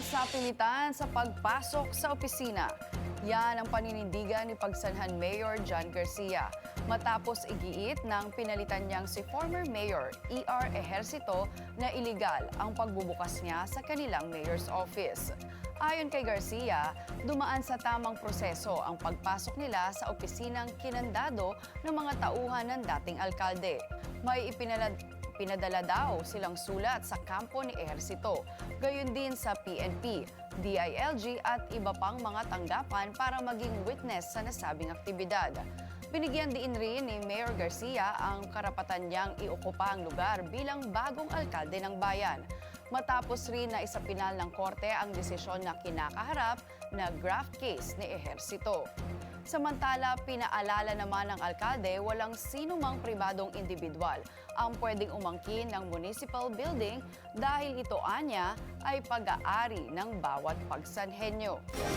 sa pilitan sa pagpasok sa opisina. Yan ang paninindigan ni Pagsanhan Mayor John Garcia matapos igiit ng pinalitan niyang si former Mayor E.R. Ejercito na iligal ang pagbubukas niya sa kanilang mayor's office. Ayon kay Garcia, dumaan sa tamang proseso ang pagpasok nila sa opisinang kinandado ng mga tauhan ng dating alkalde. May pinadala daw silang sulat sa kampo ni Ejercito, gayon din sa PNP, DILG at iba pang mga tanggapan para maging witness sa nasabing aktibidad. Binigyan din rin ni Mayor Garcia ang karapatan niyang iokupa ang lugar bilang bagong alkalde ng bayan. Matapos rin na isapinal ng korte ang desisyon na kinakaharap na graft case ni Ejercito. Samantala, pinaalala naman ng alkalde walang sinumang pribadong individual ang pwedeng umangkin ng municipal building dahil ito anya ay pag-aari ng bawat pagsanhenyo.